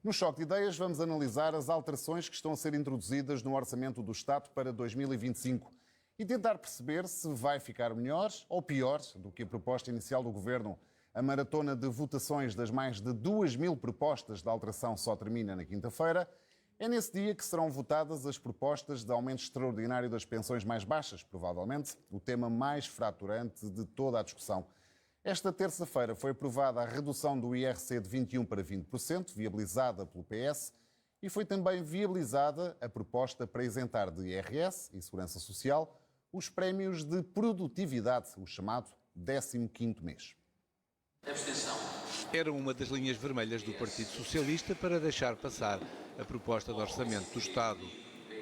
No Choque de Ideias vamos analisar as alterações que estão a ser introduzidas no Orçamento do Estado para 2025 e tentar perceber se vai ficar melhor ou pior do que a proposta inicial do Governo. A maratona de votações das mais de 2.000 propostas de alteração só termina na quinta-feira. É nesse dia que serão votadas as propostas de aumento extraordinário das pensões mais baixas, provavelmente o tema mais fraturante de toda a discussão. Esta terça-feira foi aprovada a redução do IRC de 21% para 20%, viabilizada pelo PS, e foi também viabilizada a proposta para isentar de IRS e Segurança Social os prémios de produtividade, o chamado 15º mês. Abstenção. Era uma das linhas vermelhas do Partido Socialista para deixar passar a proposta de orçamento do Estado.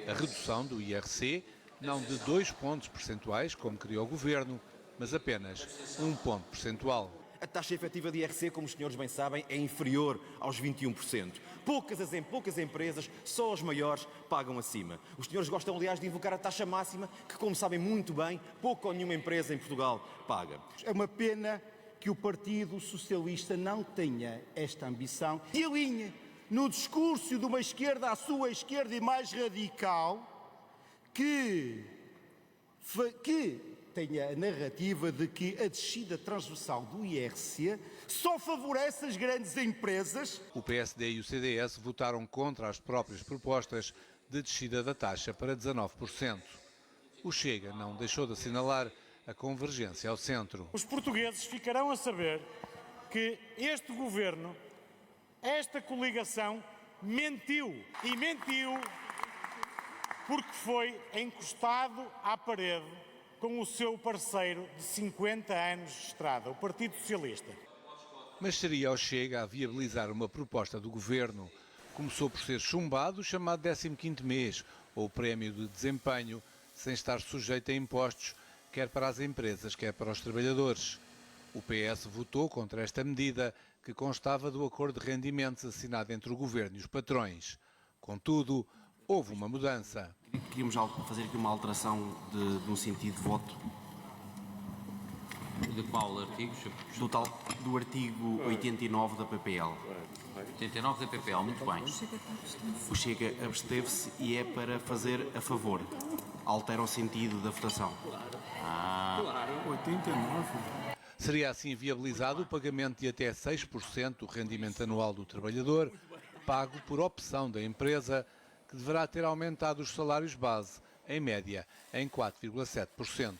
A redução do IRC, não de 2 pontos percentuais, como queria o Governo, mas apenas 1 ponto percentual. A taxa efetiva de IRC, como os senhores bem sabem, é inferior aos 21%. Poucas empresas, só as maiores, pagam acima. Os senhores gostam, aliás, de invocar a taxa máxima, que, como sabem muito bem, pouca ou nenhuma empresa em Portugal paga. É uma pena que o Partido Socialista não tenha esta ambição e alinhe no discurso de uma esquerda, a sua esquerda e mais radical, que tenha a narrativa de que a descida transversal do IRC só favorece as grandes empresas. O PSD e o CDS votaram contra as próprias propostas de descida da taxa para 19%. O Chega não deixou de assinalar a convergência ao centro. Os portugueses ficarão a saber que este governo, esta coligação, mentiu. E mentiu porque foi encostado à parede com o seu parceiro de 50 anos de estrada, o Partido Socialista. Mas seria ao Chega a viabilizar uma proposta do Governo. Começou por ser chumbado o chamado 15º mês, ou prémio de desempenho, sem estar sujeito a impostos, quer para as empresas, quer para os trabalhadores. O PS votou contra esta medida, que constava do acordo de rendimentos assinado entre o Governo e os patrões. Contudo, houve uma mudança. Queríamos fazer aqui uma alteração de um sentido de voto. De qual artigo? Do artigo 89 da PPL. 89 da PPL, muito bem. O Chega absteve-se e é para fazer a favor. Altera o sentido da votação. Claro. 89. Seria assim viabilizado o pagamento de até 6% do rendimento anual do trabalhador, pago por opção da empresa, que deverá ter aumentado os salários base, em média, em 4,7%.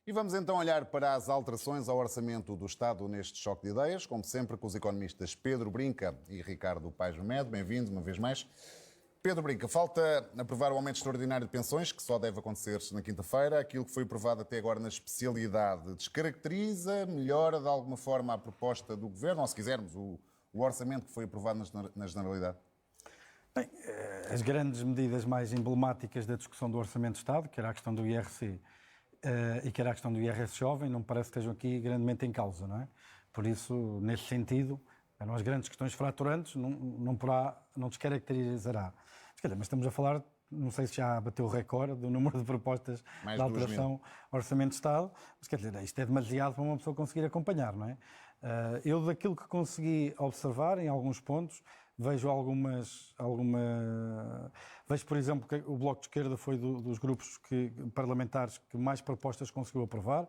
E vamos então olhar para as alterações ao orçamento do Estado neste Choque de Ideias, como sempre com os economistas Pedro Brinca e Ricardo Paes Mamed. Bem-vindos uma vez mais. Pedro Brinca, falta aprovar o aumento extraordinário de pensões, que só deve acontecer na quinta-feira. Aquilo que foi aprovado até agora na especialidade descaracteriza, melhora de alguma forma a proposta do Governo, ou se quisermos, o orçamento que foi aprovado na generalidade? Bem, as grandes medidas mais emblemáticas da discussão do Orçamento de Estado, que era a questão do IRC e que era a questão do IRS jovem, não me parece que estejam aqui grandemente em causa, não é? Por isso, nesse sentido, eram as grandes questões fraturantes, não descaracterizará. Mas estamos a falar, não sei se já bateu o recorde do número de propostas de alteração ao Orçamento de Estado, mas quer dizer, isto é demasiado para uma pessoa conseguir acompanhar, não é? Eu, daquilo que consegui observar em alguns pontos, vejo vejo, por exemplo, que o Bloco de Esquerda foi dos grupos parlamentares que mais propostas conseguiu aprovar.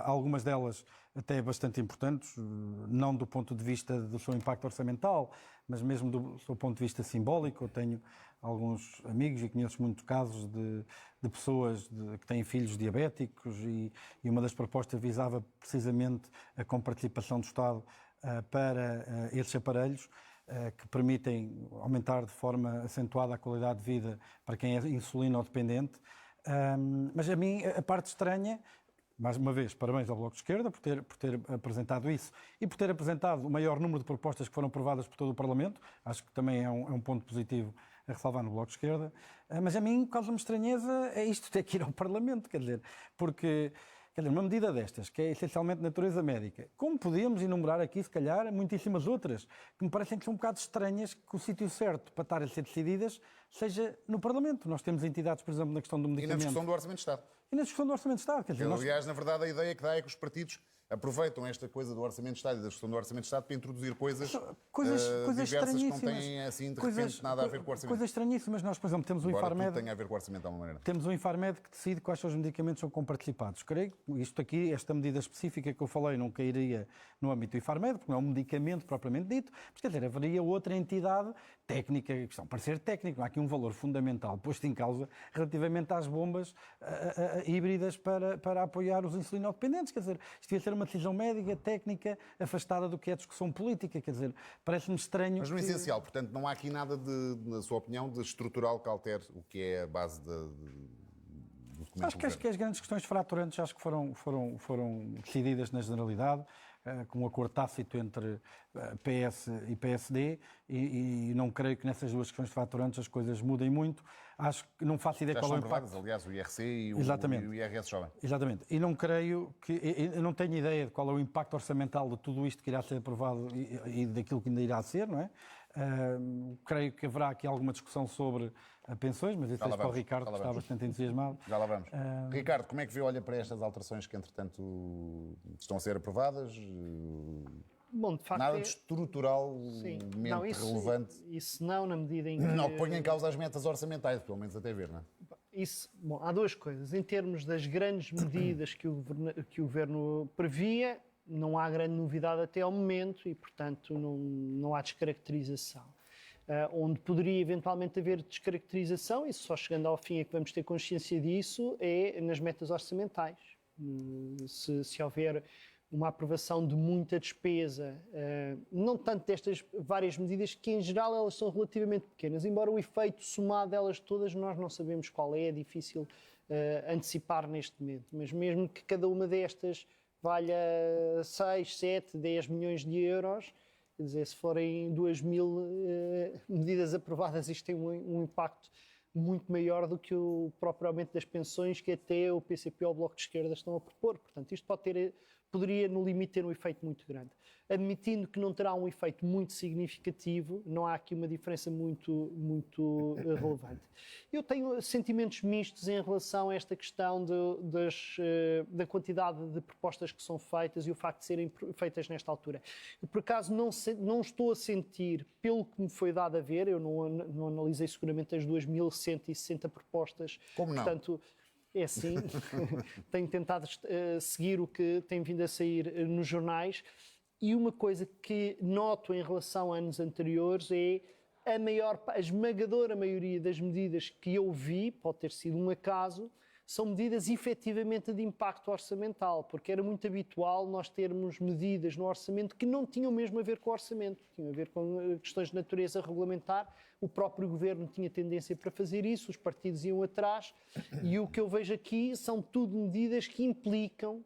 Algumas delas até bastante importantes, não do ponto de vista do seu impacto orçamental, mas mesmo do seu ponto de vista simbólico. Eu tenho alguns amigos e conheço muitos casos de pessoas que têm filhos diabéticos e uma das propostas visava precisamente a comparticipação do Estado para esses aparelhos, que permitem aumentar de forma acentuada a qualidade de vida para quem é insulino-dependente. Mas a mim, a parte estranha, mais uma vez, parabéns ao Bloco de Esquerda por ter apresentado isso e por ter apresentado o maior número de propostas que foram aprovadas por todo o Parlamento. Acho que também é um ponto positivo a ressalvar no Bloco de Esquerda. Mas a mim, causa-me estranheza é isto ter que ir ao Parlamento, quer dizer, porque... Quer dizer, uma medida destas, que é essencialmente de natureza médica, como podíamos enumerar aqui, se calhar, muitíssimas outras, que me parecem que são um bocado estranhas, que o sítio certo para estarem a ser decididas seja no Parlamento. Nós temos entidades, por exemplo, na questão do medicamento. E na discussão do Orçamento de Estado. E na discussão do Orçamento de Estado. Quer dizer, Aliás, na verdade, a ideia que dá é que os partidos aproveitam esta coisa do Orçamento de Estado e da discussão do Orçamento de Estado para introduzir coisas diversas que não têm, assim, de repente, nada a ver com o Orçamento. Coisas estranhíssimas. Nós, por exemplo, temos o Embora Infarmed... tudo tenha a ver com o Orçamento de alguma maneira. Temos o Infarmed que decide quais são os medicamentos que são comparticipados. Creio que isto aqui, esta medida específica que eu falei, não cairia no âmbito do Infarmed, porque não é um medicamento propriamente dito, mas quer dizer, haveria outra entidade técnica, questão para ser técnico, há aqui um valor fundamental posto em causa relativamente às bombas híbridas para apoiar os insulinodependentes. Quer dizer, isto devia ser uma decisão médica, técnica, afastada do que é discussão política. Quer dizer, parece-me estranho. Mas no essencial, portanto, não há aqui nada, na sua opinião, de estrutural que altere o que é a base do documento. Acho que as grandes questões fraturantes acho que foram decididas na generalidade, com um acordo tácito entre PS e PSD, e não creio que nessas duas questões fraturantes as coisas mudem muito. Acho que não faço ideia qual é o impacto. Aliás, o IRC e o IRS jovem. Exatamente. E não creio eu não tenho ideia de qual é o impacto orçamental de tudo isto que irá ser aprovado e daquilo que ainda irá ser, não é? Creio que haverá aqui alguma discussão sobre pensões, mas isso é para o Ricardo, que está bastante entusiasmado. Já lá vamos. Ricardo, como é que olha para estas alterações que, entretanto, estão a ser aprovadas? Bom, de facto, nada de estruturalmente relevante. Isso não, na medida em que... Não põe em causa as metas orçamentais, pelo menos até ver, não é? Bom, há duas coisas. Em termos das grandes medidas que o Governo previa, não há grande novidade até ao momento e, portanto, não há descaracterização. Onde poderia eventualmente haver descaracterização, e só chegando ao fim é que vamos ter consciência disso, é nas metas orçamentais. Se houver uma aprovação de muita despesa, não tanto destas várias medidas, que em geral elas são relativamente pequenas, embora o efeito somado delas todas nós não sabemos qual é difícil antecipar neste momento, mas mesmo que cada uma destas valha 6, 7, 10 milhões de euros, quer dizer, se forem 2.000 medidas aprovadas, isto tem um impacto muito maior do que o próprio aumento das pensões que até o PCP ou o Bloco de Esquerda estão a propor. Portanto, isto poderia, no limite, ter um efeito muito grande. Admitindo que não terá um efeito muito significativo, não há aqui uma diferença muito relevante. Eu tenho sentimentos mistos em relação a esta questão da quantidade de propostas que são feitas e o facto de serem feitas nesta altura. Eu, por acaso, não estou a sentir, pelo que me foi dado a ver, eu não analisei seguramente as 2.160 propostas. Como não? Portanto, é assim, tenho tentado seguir o que tem vindo a sair nos jornais, e uma coisa que noto em relação a anos anteriores é a esmagadora maioria das medidas que eu vi, pode ter sido um acaso, são medidas efetivamente de impacto orçamental, porque era muito habitual nós termos medidas no orçamento que não tinham mesmo a ver com o orçamento, tinham a ver com questões de natureza regulamentar. O próprio Governo tinha tendência para fazer isso, os partidos iam atrás, e o que eu vejo aqui são tudo medidas que implicam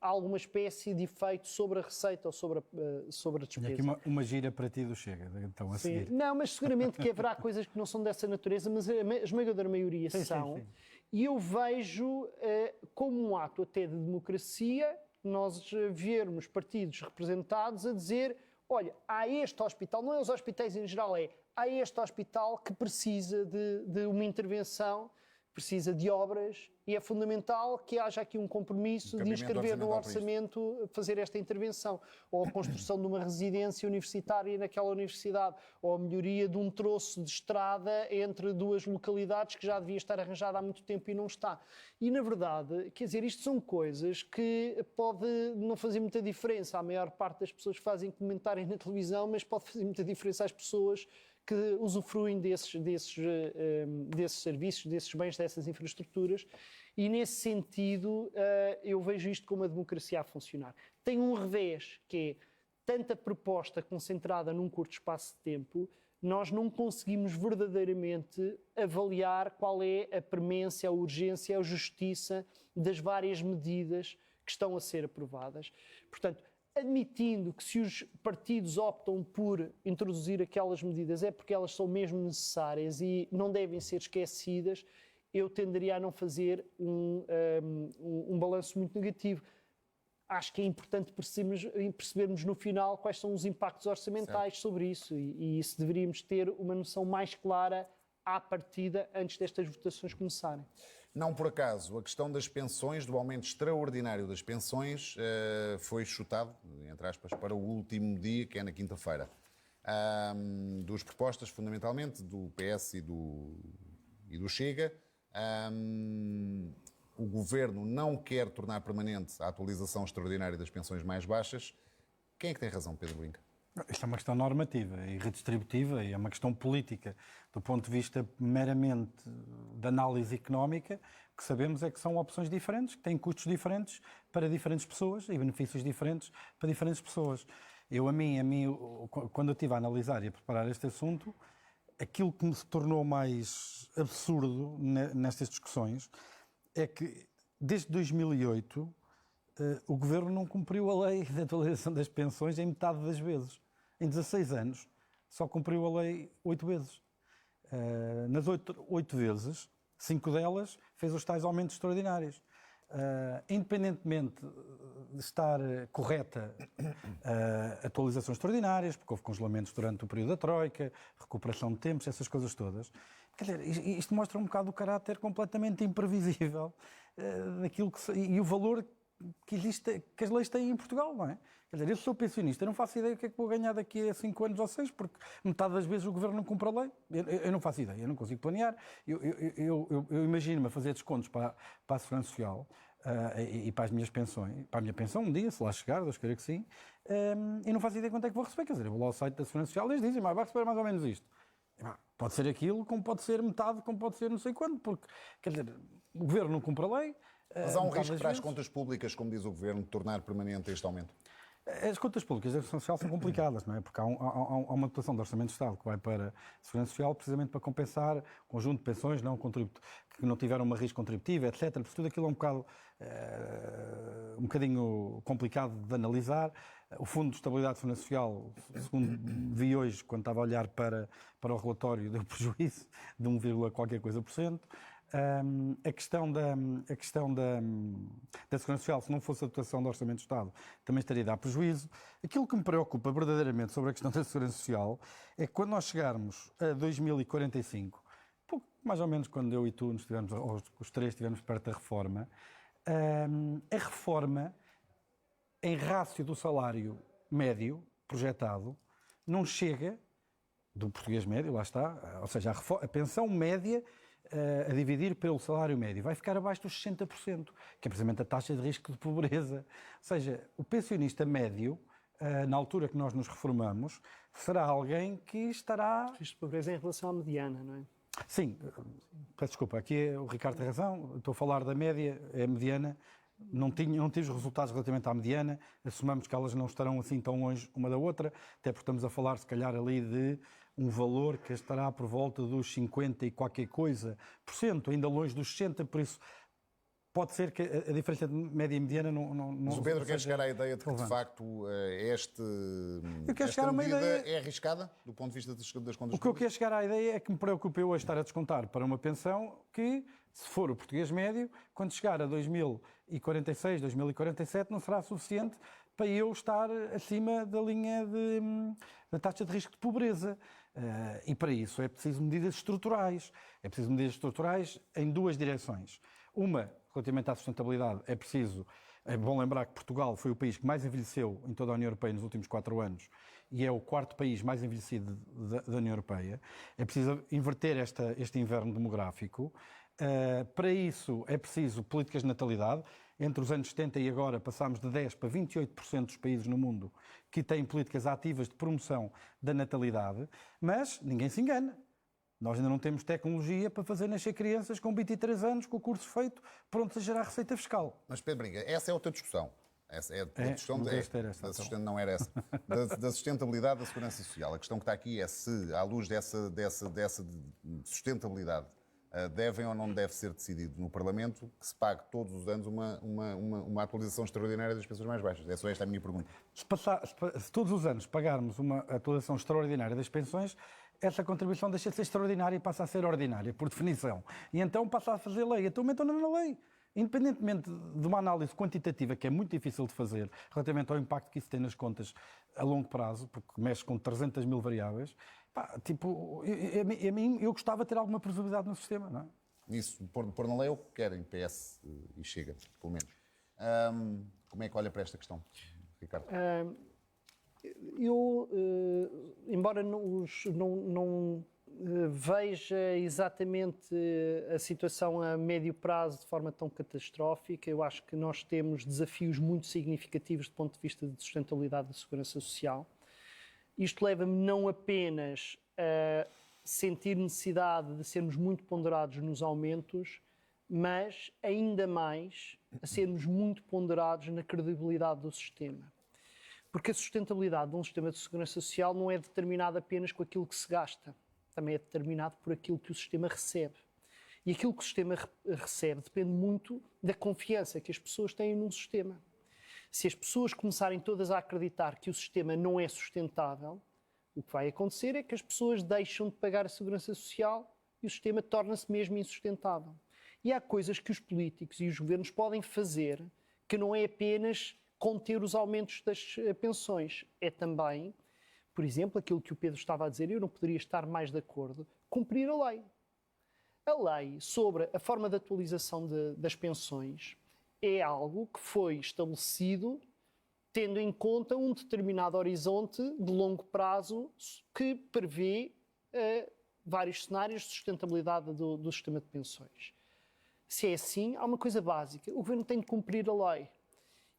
alguma espécie de efeito sobre a receita ou sobre a despesa. E aqui uma gira para ti do Chega, então a seguir. Não, mas seguramente que haverá coisas que não são dessa natureza, mas a esmagadora maioria são. Sim. E eu vejo como um ato até de democracia nós vermos partidos representados a dizer: olha, há este hospital, não é os hospitais em geral, há este hospital que precisa de uma intervenção, precisa de obras, e é fundamental que haja aqui um compromisso de inscrever no orçamento fazer esta intervenção, ou a construção de uma residência universitária naquela universidade, ou a melhoria de um troço de estrada entre duas localidades que já devia estar arranjada há muito tempo e não está. E, na verdade, quer dizer, isto são coisas que pode não fazer muita diferença à maior parte das pessoas que fazem comentários na televisão, mas pode fazer muita diferença às pessoas que usufruem desses serviços, desses bens, dessas infraestruturas, e nesse sentido eu vejo isto como a democracia a funcionar. Tem um revés, que é tanta proposta concentrada num curto espaço de tempo, nós não conseguimos verdadeiramente avaliar qual é a premência, a urgência, a justiça das várias medidas que estão a ser aprovadas. Portanto, admitindo que se os partidos optam por introduzir aquelas medidas é porque elas são mesmo necessárias e não devem ser esquecidas, eu tenderia a não fazer um balanço muito negativo. Acho que é importante percebermos no final quais são os impactos orçamentais sobre isso, e isso deveríamos ter uma noção mais clara à partida antes destas votações começarem. Não por acaso, a questão das pensões, do aumento extraordinário das pensões, foi chutado, entre aspas, para o último dia, que é na quinta-feira. Duas propostas, fundamentalmente, do PS e do Chega. O Governo não quer tornar permanente a atualização extraordinária das pensões mais baixas. Quem é que tem razão, Pedro Brinca? Isto é uma questão normativa e redistributiva e é uma questão política. Do ponto de vista meramente de análise económica, o que sabemos é que são opções diferentes, que têm custos diferentes para diferentes pessoas e benefícios diferentes para diferentes pessoas. Quando eu estive a analisar e a preparar este assunto, aquilo que me se tornou mais absurdo nestas discussões é que, desde 2008, o Governo não cumpriu a lei de atualização das pensões em metade das vezes. Em 16 anos, só cumpriu a lei 8 vezes. Nas 8 vezes, 5 delas fez os tais aumentos extraordinários. Independentemente de estar correta atualizações extraordinárias, porque houve congelamentos durante o período da Troika, recuperação de tempos, essas coisas todas. Quer dizer, isto mostra um bocado o caráter completamente imprevisível daquilo e o valor que existe, que as leis têm em Portugal, não é? Quer dizer, eu sou pensionista, eu não faço ideia do que é que vou ganhar daqui a 5 anos ou 6, porque metade das vezes o Governo não cumpre a lei. Eu não faço ideia, eu não consigo planear. Eu imagino-me a fazer descontos para a Segurança Social e para as minhas pensões, para a minha pensão um dia, se lá chegar, Deus queira que sim, e não faço ideia quanto é que vou receber. Quer dizer, eu vou lá ao site da Segurança Social e eles dizem, vai receber mais ou menos isto. Pode ser aquilo, como pode ser metade, como pode ser não sei quando, porque, quer dizer, o Governo não cumpre a lei. Mas há um risco para as contas públicas, como diz o Governo, de tornar permanente este aumento? As contas públicas da Segurança Social são complicadas, não é? Porque há uma dotação do Orçamento de Estado que vai para a Segurança Social precisamente para compensar o conjunto de pensões que não tiveram uma risco contributiva, etc. Porque tudo aquilo é um bocadinho complicado de analisar. O Fundo de Estabilidade da Segurança Social, segundo vi hoje, quando estava a olhar para o relatório, deu prejuízo de 1, qualquer coisa por cento. A questão da Segurança Social, se não fosse a dotação do Orçamento do Estado, também estaria a dar prejuízo. Aquilo que me preocupa verdadeiramente sobre a questão da Segurança Social é que quando nós chegarmos a 2045, mais ou menos quando eu e tu os três estivemos perto da reforma, a reforma, em rácio do salário médio projetado, não chega, do português médio, lá está, ou seja, a pensão média a dividir pelo salário médio, vai ficar abaixo dos 60%, que é precisamente a taxa de risco de pobreza. Ou seja, o pensionista médio, na altura que nós nos reformamos, será alguém que estará... Risco de pobreza em relação à mediana, não é? Sim, peço desculpa, aqui o Ricardo tem razão, estou a falar da média, é a mediana, não tive os resultados relativamente à mediana, assumamos que elas não estarão assim tão longe uma da outra, até porque estamos a falar se calhar ali de um valor que estará por volta dos 50 e qualquer coisa por cento, ainda longe dos 60, por isso pode ser que a diferença de média e mediana não Mas o Pedro quer chegar à ideia de que, de facto, esta medida é arriscada do ponto de vista das contas públicas? O que eu quero chegar à ideia é que me preocupa eu hoje estar a descontar para uma pensão que, se for o português médio, quando chegar a 2046, 2047, não será suficiente para eu estar acima da linha da taxa de risco de pobreza. E para isso é preciso medidas estruturais. É preciso medidas estruturais em duas direções. Uma, relativamente à sustentabilidade, é bom lembrar que Portugal foi o país que mais envelheceu em toda a União Europeia nos últimos 4 anos e é o 4º país mais envelhecido da União Europeia. É preciso inverter este inverno demográfico. Para isso é preciso políticas de natalidade. Entre os anos 70 e agora passámos de 10% para 28% dos países no mundo que têm políticas ativas de promoção da natalidade, mas ninguém se engana. Nós ainda não temos tecnologia para fazer nascer crianças com 23 anos, com o curso feito, pronto a gerar receita fiscal. Mas Pedro Brinca, essa é outra discussão. Essa é a discussão não era essa. Da sustentabilidade da segurança social. A questão que está aqui é se, à luz dessa sustentabilidade, devem ou não deve ser decidido no Parlamento que se pague todos os anos uma atualização extraordinária das pensões mais baixas. É só esta a minha pergunta. Se todos os anos pagarmos uma atualização extraordinária das pensões, essa contribuição deixa de ser extraordinária e passa a ser ordinária, por definição. E então passa a fazer lei. Então metam na lei. Independentemente de uma análise quantitativa, que é muito difícil de fazer, relativamente ao impacto que isso tem nas contas a longo prazo, porque mexe com 300.000 variáveis, eu gostava de ter alguma previsibilidade no sistema, não é? nisso, pôr na lei o que querem, PS e Chega, pelo menos. Como é que olha para esta questão, Ricardo? Eu, embora não veja exatamente a situação a médio prazo de forma tão catastrófica, eu acho que nós temos desafios muito significativos do ponto de vista de sustentabilidade da segurança social. Isto leva-me não apenas a sentir necessidade de sermos muito ponderados nos aumentos, mas ainda mais a sermos muito ponderados na credibilidade do sistema. Porque a sustentabilidade de um sistema de segurança social não é determinada apenas com aquilo que se gasta, também é determinado por aquilo que o sistema recebe. E aquilo que o sistema recebe depende muito da confiança que as pessoas têm num sistema. Se as pessoas começarem todas a acreditar que o sistema não é sustentável, o que vai acontecer é que as pessoas deixam de pagar a segurança social e o sistema torna-se mesmo insustentável. E há coisas que os políticos e os governos podem fazer que não é apenas conter os aumentos das pensões, é também, por exemplo, aquilo que o Pedro estava a dizer, e eu não poderia estar mais de acordo, cumprir a lei. A lei sobre a forma de atualização das pensões é algo que foi estabelecido tendo em conta um determinado horizonte de longo prazo que prevê vários cenários de sustentabilidade do sistema de pensões. Se é assim, há uma coisa básica. O governo tem de cumprir a lei.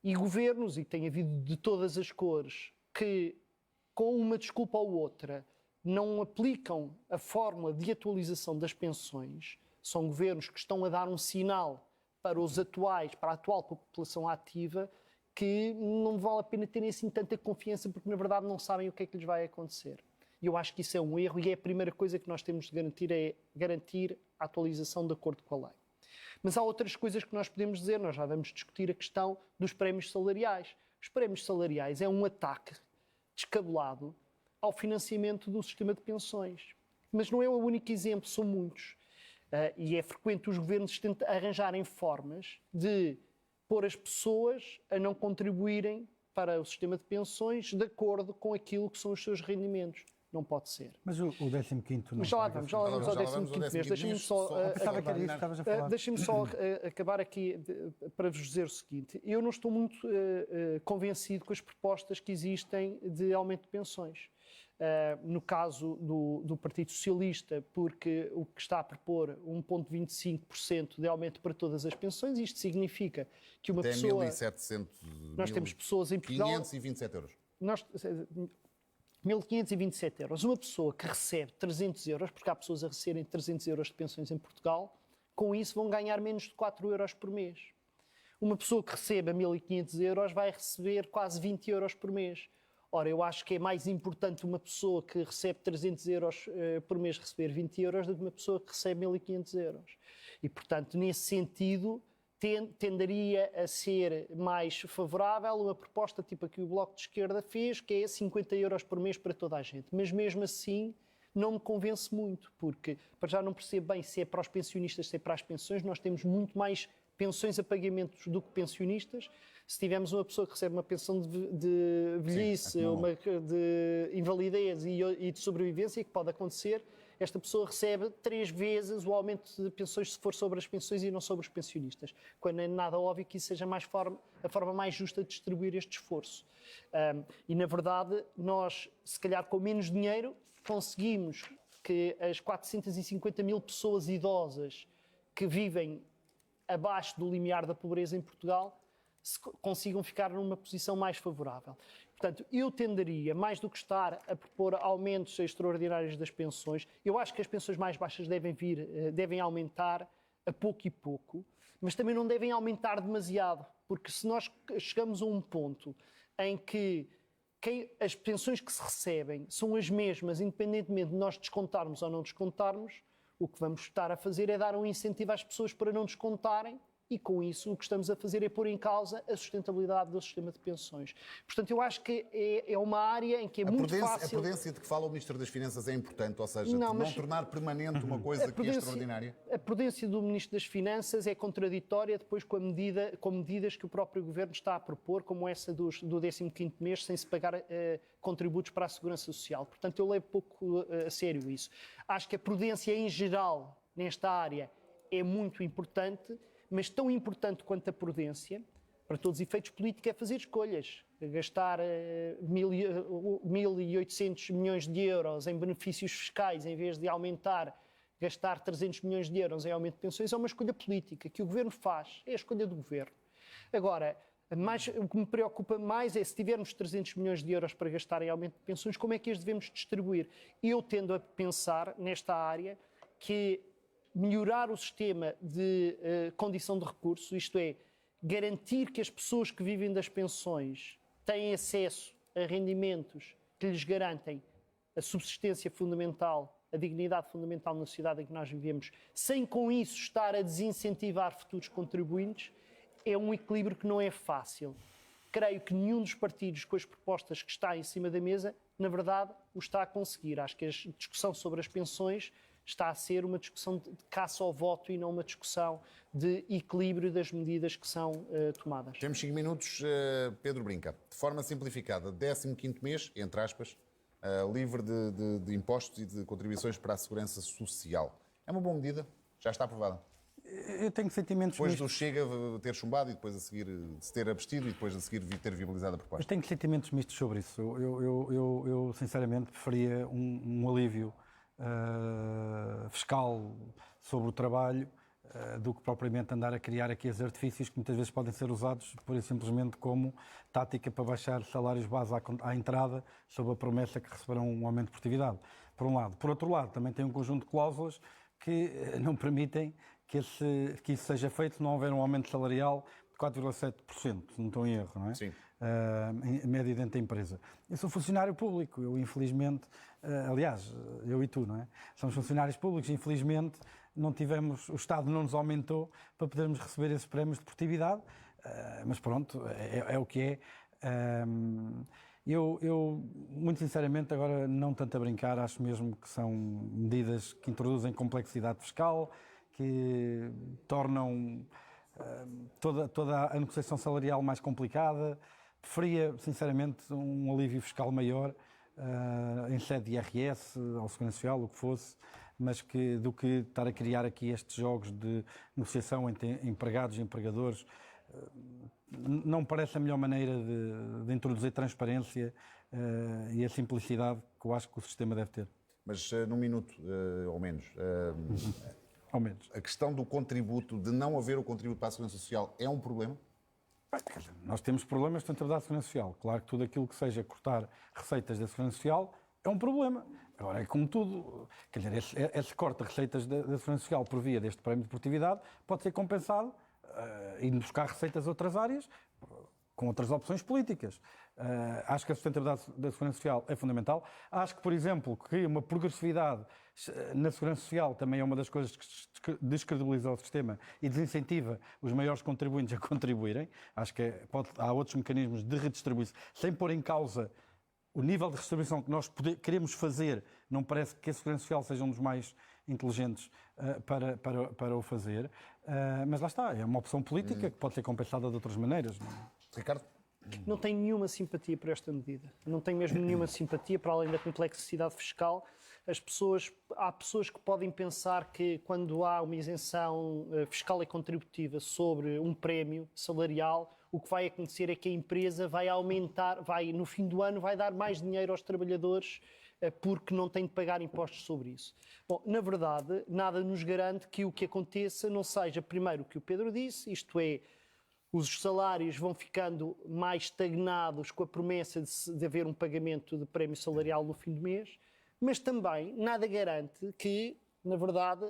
E governos, e tem havido de todas as cores, que com uma desculpa ou outra não aplicam a fórmula de atualização das pensões, são governos que estão a dar um sinal para os atuais, para a atual população ativa, que não vale a pena terem assim tanta confiança, porque na verdade não sabem o que é que lhes vai acontecer. E eu acho que isso é um erro e é a primeira coisa que nós temos de garantir, é garantir a atualização de acordo com a lei. Mas há outras coisas que nós podemos dizer, nós já vamos discutir a questão dos prémios salariais. Os prémios salariais é um ataque descabelado ao financiamento do sistema de pensões. Mas não é o único exemplo, são muitos. E é frequente os governos arranjarem formas de pôr as pessoas a não contribuírem para o sistema de pensões de acordo com aquilo que são os seus rendimentos. Não pode ser. Mas o 15º não. Mas já lá vamos ao 15º mês. Deixem-me só, deixem-me só acabar aqui para vos dizer o seguinte. Eu não estou muito convencido com as propostas que existem de aumento de pensões. No caso do Partido Socialista, porque o que está a propor 1,25% de aumento para todas as pensões, isto significa que uma pessoa... 1.700... Nós temos pessoas em Portugal... 527 euros. 1.527 euros. Uma pessoa que recebe 300 euros, porque há pessoas a receberem 300 euros de pensões em Portugal, com isso vão ganhar menos de 4 euros por mês. Uma pessoa que recebe 1.500 euros vai receber quase 20 euros por mês. Ora, eu acho que é mais importante uma pessoa que recebe 300 euros por mês receber 20 euros do que uma pessoa que recebe 1.500 euros. E, portanto, nesse sentido, tenderia a ser mais favorável uma proposta tipo a que o Bloco de Esquerda fez, que é 50 euros por mês para toda a gente. Mas mesmo assim não me convence muito, porque para já não percebo bem se é para os pensionistas, se é para as pensões. Nós temos muito mais pensões a pagamentos do que pensionistas. Se tivermos uma pessoa que recebe uma pensão de velhice, uma de invalidez e de sobrevivência, que pode acontecer, esta pessoa recebe 3 vezes o aumento de pensões se for sobre as pensões e não sobre os pensionistas, quando é nada óbvio que isso seja a forma mais justa de distribuir este esforço. E, na verdade, nós, se calhar com menos dinheiro, conseguimos que as 450 mil pessoas idosas que vivem abaixo do limiar da pobreza em Portugal consigam ficar numa posição mais favorável. Portanto, eu tenderia, mais do que estar a propor aumentos extraordinários das pensões, eu acho que as pensões mais baixas devem aumentar a pouco e pouco, mas também não devem aumentar demasiado, porque se nós chegamos a um ponto em que as pensões que se recebem são as mesmas, independentemente de nós descontarmos ou não descontarmos, o que vamos estar a fazer é dar um incentivo às pessoas para não descontarem e, com isso, o que estamos a fazer é pôr em causa a sustentabilidade do sistema de pensões. Portanto, eu acho que é uma área em que é muito fácil... A prudência de que fala o Ministro das Finanças é importante, ou seja, não tornar permanente uma coisa que é extraordinária? A prudência do Ministro das Finanças é contraditória depois com medidas que o próprio Governo está a propor, como essa do 15º mês, sem se pagar contributos para a Segurança Social. Portanto, eu levo pouco a sério isso. Acho que a prudência em geral, nesta área, é muito importante, mas tão importante quanto a prudência, para todos os efeitos políticos, é fazer escolhas. Gastar 1.800 milhões de euros em benefícios fiscais, em vez de gastar 300 milhões de euros em aumento de pensões, é uma escolha política que o Governo faz, é a escolha do Governo. Agora, o que me preocupa mais é se tivermos 300 milhões de euros para gastar em aumento de pensões, como é que as devemos distribuir? Eu tendo a pensar nesta área que melhorar o sistema de condição de recursos, isto é, garantir que as pessoas que vivem das pensões têm acesso a rendimentos que lhes garantem a subsistência fundamental, a dignidade fundamental na sociedade em que nós vivemos, sem com isso estar a desincentivar futuros contribuintes, é um equilíbrio que não é fácil. Creio que nenhum dos partidos com as propostas que está em cima da mesa, na verdade, o está a conseguir. Acho que a discussão sobre as pensões está a ser uma discussão de caça ao voto e não uma discussão de equilíbrio das medidas que são tomadas. Temos 5 minutos. Pedro Brinca. De forma simplificada, 15º mês, entre aspas, livre de impostos e de contribuições para a segurança social. É uma boa medida? Já está aprovada? Eu tenho sentimentos depois mistos. do Chega ter chumbado e depois a seguir de se ter abstido e depois a seguir ter viabilizado a proposta. Eu tenho sentimentos mistos sobre isso. Eu sinceramente preferia um alívio fiscal sobre o trabalho do que propriamente andar a criar aqui os artifícios que muitas vezes podem ser usados pura e simplesmente como tática para baixar salários base à entrada sob a promessa que receberão um aumento de produtividade, por um lado. Por outro lado, também tem um conjunto de cláusulas que não permitem que isso seja feito se não houver um aumento salarial de 4,7%, se não estou em erro, não é? Sim. Em média dentro da empresa. Eu sou funcionário público, eu infelizmente, aliás, eu e tu, não é? Somos funcionários públicos, infelizmente não tivemos, o Estado não nos aumentou para podermos receber esses prémios de produtividade, mas pronto, é o que é. Eu, muito sinceramente, agora não tanto a brincar, acho mesmo que são medidas que introduzem complexidade fiscal, que tornam toda a negociação salarial mais complicada. Preferia, sinceramente, um alívio fiscal maior em sede de IRS, ou Segurança Social, o que fosse, mas do que estar a criar aqui estes jogos de negociação entre empregados e empregadores. Não me parece a melhor maneira de introduzir transparência e a simplicidade que eu acho que o sistema deve ter. Mas num minuto, ou menos. Ao menos. A questão do contributo, de não haver o contributo para a Segurança Social, é um problema? Nós temos problemas de sustentabilidade da Segurança Social. Claro que tudo aquilo que seja cortar receitas da Segurança Social é um problema. Agora, é como tudo, quer dizer, esse corte de receitas da Segurança Social por via deste prémio de produtividade pode ser compensado indo buscar receitas a outras áreas com outras opções políticas. Acho que a sustentabilidade da Segurança Social é fundamental. Acho que, por exemplo, que uma progressividade na Segurança Social também é uma das coisas que descredibiliza o sistema e desincentiva os maiores contribuintes a contribuírem. Acho que há outros mecanismos de redistribuição, sem pôr em causa o nível de redistribuição que nós queremos fazer. Não parece que a Segurança Social seja um dos mais inteligentes para o fazer. Mas lá está, é uma opção política que pode ser compensada de outras maneiras. Não é? Ricardo? Não tenho nenhuma simpatia por esta medida. Não tenho mesmo nenhuma simpatia, para além da complexidade fiscal. Há pessoas que podem pensar que quando há uma isenção fiscal e contributiva sobre um prémio salarial, o que vai acontecer é que a empresa vai aumentar, no fim do ano, vai dar mais dinheiro aos trabalhadores porque não tem de pagar impostos sobre isso. Bom, na verdade, nada nos garante que o que aconteça não seja, primeiro, o que o Pedro disse, isto é, os salários vão ficando mais estagnados com a promessa de haver um pagamento de prémio salarial no fim do mês, mas também nada garante que, na verdade,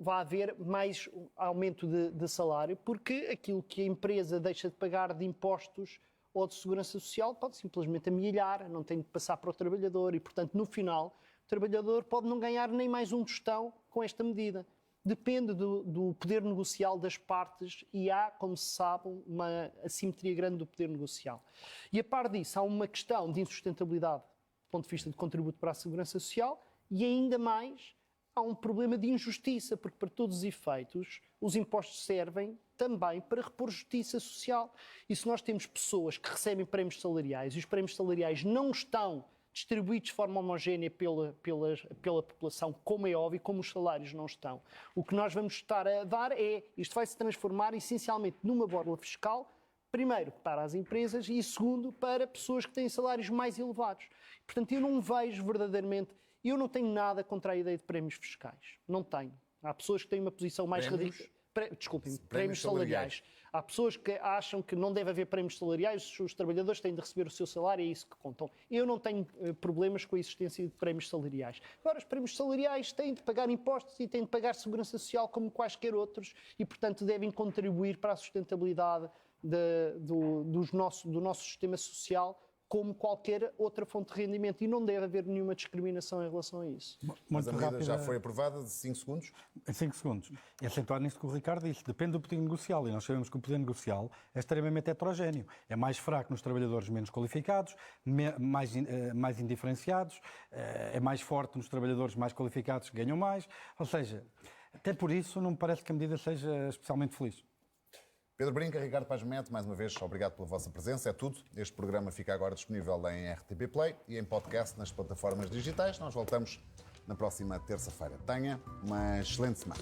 vá haver mais aumento de salário, porque aquilo que a empresa deixa de pagar de impostos ou de segurança social pode simplesmente amilhar, não tem de passar para o trabalhador e, portanto, no final, o trabalhador pode não ganhar nem mais um tostão com esta medida. Depende do poder negocial das partes e há, como se sabe, uma assimetria grande do poder negocial. E a par disso, há uma questão de insustentabilidade do ponto de vista de contributo para a segurança social e ainda mais há um problema de injustiça, porque para todos os efeitos os impostos servem também para repor justiça social. E se nós temos pessoas que recebem prémios salariais e os prémios salariais não estão distribuídos de forma homogénea pela população, como é óbvio, como os salários não estão. O que nós vamos estar a dar isto vai se transformar essencialmente numa borla fiscal, primeiro para as empresas e segundo para pessoas que têm salários mais elevados. Portanto, eu não vejo verdadeiramente, eu não tenho nada contra a ideia de prémios fiscais. Não tenho. Há pessoas que têm uma posição mais radical. Desculpem, prémios salariais. Há pessoas que acham que não deve haver prémios salariais, os trabalhadores têm de receber o seu salário e é isso que contam. Eu não tenho problemas com a existência de prémios salariais. Agora, os prémios salariais têm de pagar impostos e têm de pagar segurança social como quaisquer outros e, portanto, devem contribuir para a sustentabilidade do nosso sistema social como qualquer outra fonte de rendimento e não deve haver nenhuma discriminação em relação a isso. Mas a medida já foi aprovada de 5 segundos? Em 5 segundos. E acentuar nisso que o Ricardo disse, depende do poder negocial e nós sabemos que o poder negocial é extremamente heterogéneo. É mais fraco nos trabalhadores menos qualificados, mais indiferenciados, é mais forte nos trabalhadores mais qualificados que ganham mais. Ou seja, até por isso não me parece que a medida seja especialmente feliz. Pedro Brinca, Ricardo Paz Mete, mais uma vez, obrigado pela vossa presença. É tudo. Este programa fica agora disponível em RTP Play e em podcast nas plataformas digitais. Nós voltamos na próxima terça-feira. Tenha uma excelente semana.